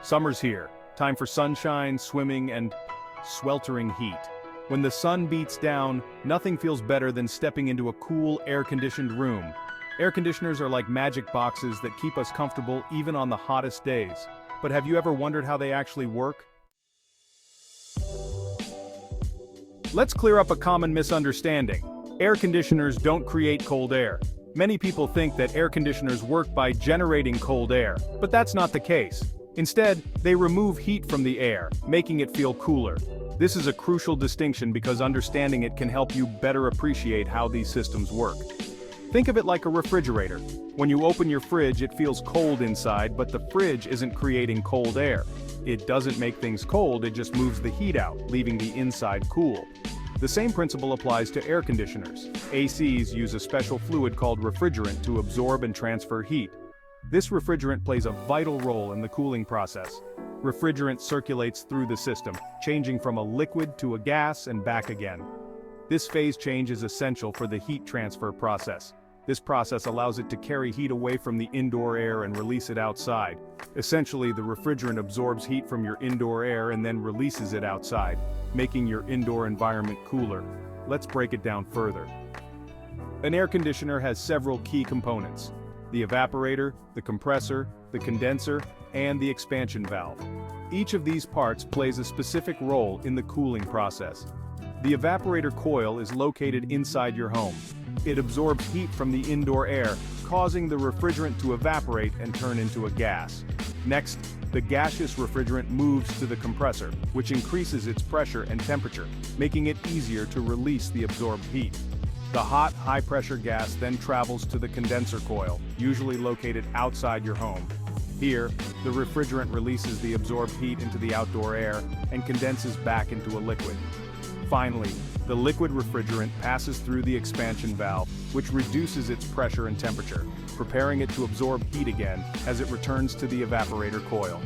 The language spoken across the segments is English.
Summer's here. Time for sunshine, swimming, and sweltering heat. When the sun beats down, nothing feels better than stepping into a cool, air-conditioned room. Air conditioners are like magic boxes that keep us comfortable even on the hottest days. But have you ever wondered how they actually work? Let's clear up a common misunderstanding. Air conditioners don't create cold air. Many people think that air conditioners work by generating cold air, but that's not the case. Instead, they remove heat from the air, making it feel cooler. This is a crucial distinction because understanding it can help you better appreciate how these systems work. Think of it like a refrigerator. When you open your fridge, it feels cold inside, but the fridge isn't creating cold air. It doesn't make things cold, it just moves the heat out, leaving the inside cool. The same principle applies to air conditioners. ACs use a special fluid called refrigerant to absorb and transfer heat. This refrigerant plays a vital role in the cooling process. Refrigerant circulates through the system, changing from a liquid to a gas and back again. This phase change is essential for the heat transfer process. This process allows it to carry heat away from the indoor air and release it outside. Essentially, the refrigerant absorbs heat from your indoor air and then releases it outside, making your indoor environment cooler. Let's break it down further. An air conditioner has several key components: the evaporator, the compressor, the condenser, and the expansion valve. Each of these parts plays a specific role in the cooling process. The evaporator coil is located inside your home. It absorbs heat from the indoor air, causing the refrigerant to evaporate and turn into a gas. Next, the gaseous refrigerant moves to the compressor, which increases its pressure and temperature, making it easier to release the absorbed heat. The hot, high-pressure gas then travels to the condenser coil, usually located outside your home. Here, the refrigerant releases the absorbed heat into the outdoor air and condenses back into a liquid. Finally, the liquid refrigerant passes through the expansion valve, which reduces its pressure and temperature, preparing it to absorb heat again as it returns to the evaporator coil.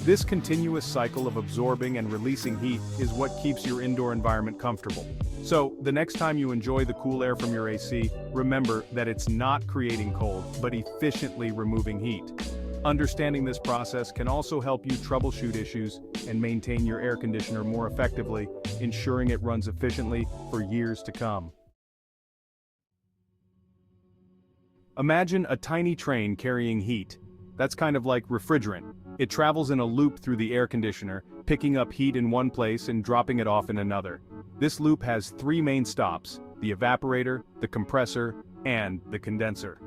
This continuous cycle of absorbing and releasing heat is what keeps your indoor environment comfortable. So, the next time you enjoy the cool air from your AC, remember that it's not creating cold, but efficiently removing heat. Understanding this process can also help you troubleshoot issues and maintain your air conditioner more effectively, ensuring it runs efficiently for years to come. Imagine a tiny train carrying heat. That's kind of like refrigerant. It travels in a loop through the air conditioner, picking up heat in one place and dropping it off in another. This loop has three main stops: the evaporator, the compressor, and the condenser.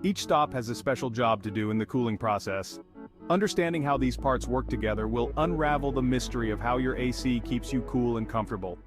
Each stop has a special job to do in the cooling process. Understanding how these parts work together will unravel the mystery of how your AC keeps you cool and comfortable.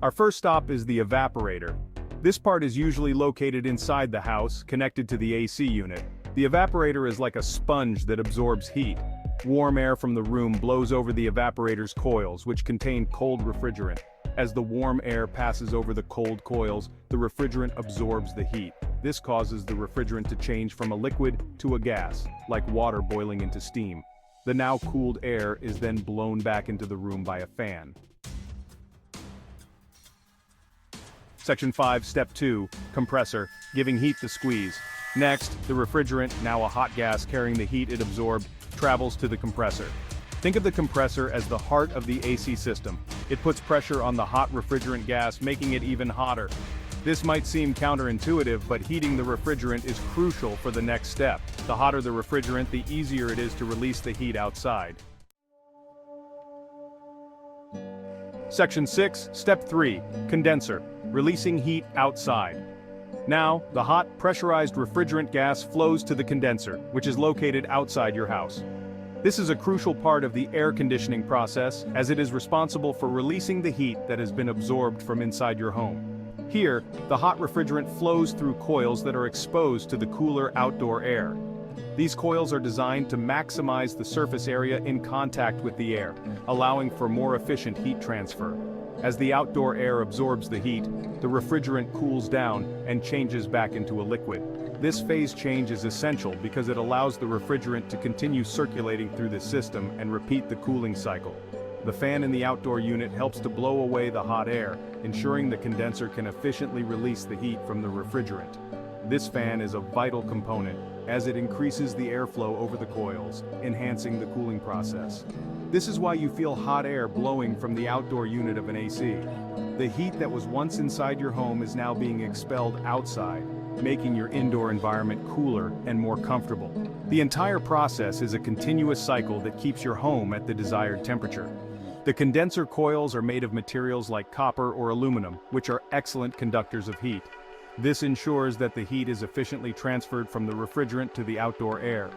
Our first stop is the evaporator. This part is usually located inside the house, connected to the AC unit. The evaporator is like a sponge that absorbs heat. Warm air from the room blows over the evaporator's coils, which contain cold refrigerant. As the warm air passes over the cold coils, the refrigerant absorbs the heat. This causes the refrigerant to change from a liquid to a gas, like water boiling into steam. The now cooled air is then blown back into the room by a fan. Section 5, Step 2, Compressor, giving heat the squeeze. Next, the refrigerant, now a hot gas carrying the heat it absorbed, travels to the compressor. Think of the compressor as the heart of the AC system. It puts pressure on the hot refrigerant gas, making it even hotter. This might seem counterintuitive, but heating the refrigerant is crucial for the next step. The hotter the refrigerant, the easier it is to release the heat outside. Section 6, Step 3, Condenser, releasing heat outside. Now, the hot, pressurized refrigerant gas flows to the condenser, which is located outside your house. This is a crucial part of the air conditioning process, as it is responsible for releasing the heat that has been absorbed from inside your home. Here, the hot refrigerant flows through coils that are exposed to the cooler outdoor air. These coils are designed to maximize the surface area in contact with the air, allowing for more efficient heat transfer. As the outdoor air absorbs the heat, the refrigerant cools down and changes back into a liquid. This phase change is essential because it allows the refrigerant to continue circulating through the system and repeat the cooling cycle. The fan in the outdoor unit helps to blow away the hot air, ensuring the condenser can efficiently release the heat from the refrigerant. This fan is a vital component, as it increases the airflow over the coils, enhancing the cooling process. This is why you feel hot air blowing from the outdoor unit of an AC. The heat that was once inside your home is now being expelled outside, making your indoor environment cooler and more comfortable. The entire process is a continuous cycle that keeps your home at the desired temperature. The condenser coils are made of materials like copper or aluminum, which are excellent conductors of heat. This ensures that the heat is efficiently transferred from the refrigerant to the outdoor air.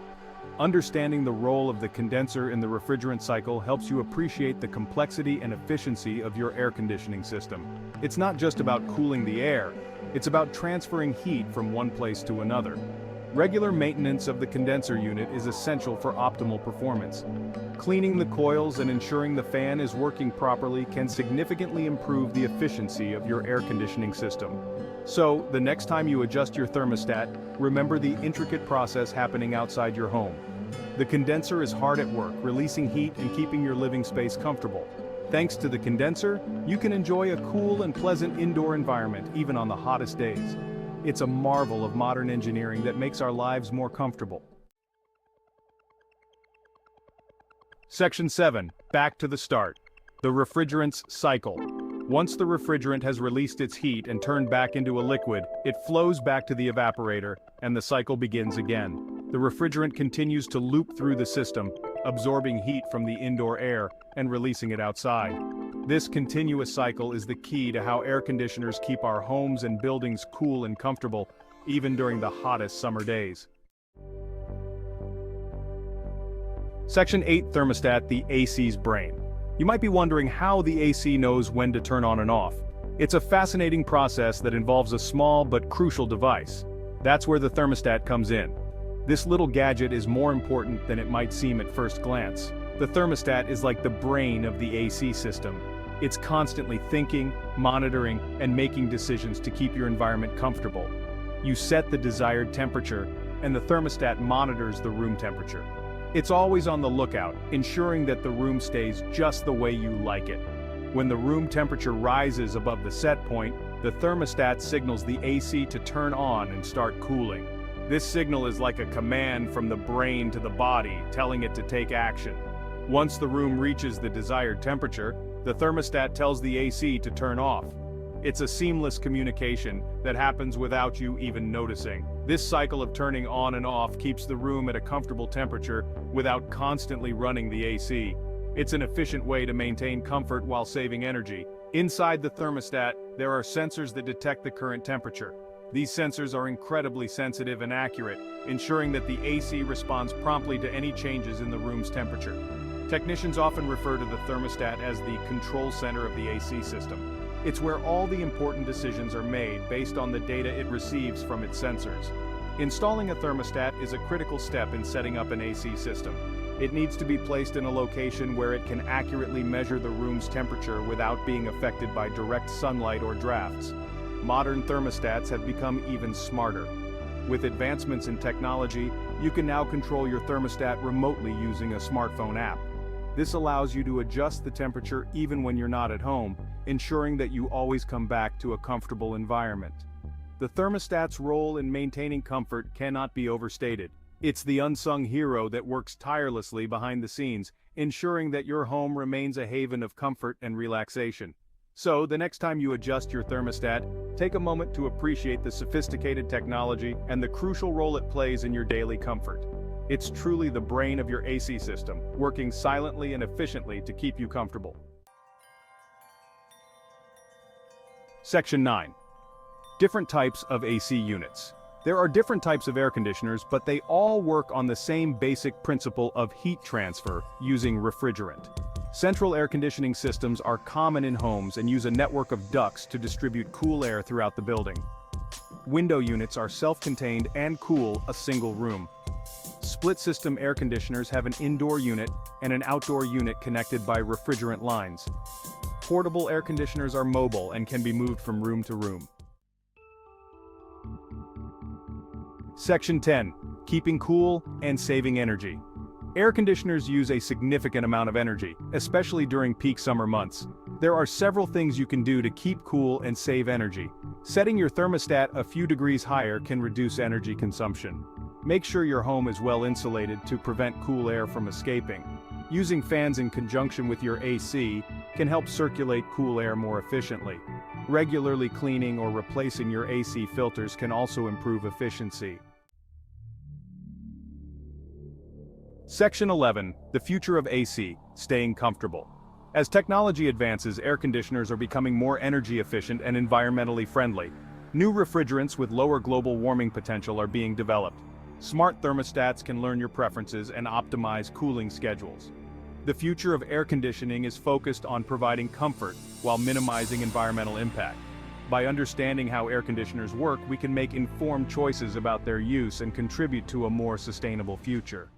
Understanding the role of the condenser in the refrigerant cycle helps you appreciate the complexity and efficiency of your air conditioning system. It's not just about cooling the air, it's about transferring heat from one place to another. Regular maintenance of the condenser unit is essential for optimal performance. Cleaning the coils and ensuring the fan is working properly can significantly improve the efficiency of your air conditioning system. So, the next time you adjust your thermostat, remember the intricate process happening outside your home. The condenser is hard at work, releasing heat and keeping your living space comfortable. Thanks to the condenser, you can enjoy a cool and pleasant indoor environment even on the hottest days. It's a marvel of modern engineering that makes our lives more comfortable. Section 7. Back to the start. The refrigerant's cycle. Once the refrigerant has released its heat and turned back into a liquid, it flows back to the evaporator, and the cycle begins again. The refrigerant continues to loop through the system, absorbing heat from the indoor air and releasing it outside. This continuous cycle is the key to how air conditioners keep our homes and buildings cool and comfortable, even during the hottest summer days. Section 8. Thermostat, the AC's brain. You might be wondering how the AC knows when to turn on and off. It's a fascinating process that involves a small but crucial device. That's where the thermostat comes in. This little gadget is more important than it might seem at first glance. The thermostat is like the brain of the AC system. It's constantly thinking, monitoring, and making decisions to keep your environment comfortable. You set the desired temperature, and the thermostat monitors the room temperature. It's always on the lookout, ensuring that the room stays just the way you like it. When the room temperature rises above the set point, the thermostat signals the AC to turn on and start cooling. This signal is like a command from the brain to the body, telling it to take action. Once the room reaches the desired temperature, the thermostat tells the AC to turn off. It's a seamless communication that happens without you even noticing. This cycle of turning on and off keeps the room at a comfortable temperature without constantly running the AC. It's an efficient way to maintain comfort while saving energy. Inside the thermostat, there are sensors that detect the current temperature. These sensors are incredibly sensitive and accurate, ensuring that the AC responds promptly to any changes in the room's temperature. Technicians often refer to the thermostat as the control center of the AC system. It's where all the important decisions are made based on the data it receives from its sensors. Installing a thermostat is a critical step in setting up an AC system. It needs to be placed in a location where it can accurately measure the room's temperature without being affected by direct sunlight or drafts. Modern thermostats have become even smarter. With advancements in technology, you can now control your thermostat remotely using a smartphone app. This allows you to adjust the temperature even when you're not at home, ensuring that you always come back to a comfortable environment. The thermostat's role in maintaining comfort cannot be overstated. It's the unsung hero that works tirelessly behind the scenes, ensuring that your home remains a haven of comfort and relaxation. So, the next time you adjust your thermostat, take a moment to appreciate the sophisticated technology and the crucial role it plays in your daily comfort. It's truly the brain of your AC system, working silently and efficiently to keep you comfortable. Section 9. Different types of AC units. There are different types of air conditioners, but they all work on the same basic principle of heat transfer using refrigerant. Central air conditioning systems are common in homes and use a network of ducts to distribute cool air throughout the building. Window units are self-contained and cool a single room. Split-system air conditioners have an indoor unit and an outdoor unit connected by refrigerant lines. Portable air conditioners are mobile and can be moved from room to room. Section 10. Keeping cool and saving energy. Air conditioners use a significant amount of energy, especially during peak summer months. There are several things you can do to keep cool and save energy. Setting your thermostat a few degrees higher can reduce energy consumption. Make sure your home is well insulated to prevent cool air from escaping. Using fans in conjunction with your AC can help circulate cool air more efficiently. Regularly cleaning or replacing your AC filters can also improve efficiency. Section 11. The future of AC, staying comfortable. As technology advances, air conditioners are becoming more energy efficient and environmentally friendly. New refrigerants with lower global warming potential are being developed. Smart thermostats can learn your preferences and optimize cooling schedules. The future of air conditioning is focused on providing comfort while minimizing environmental impact. By understanding how air conditioners work, we can make informed choices about their use and contribute to a more sustainable future.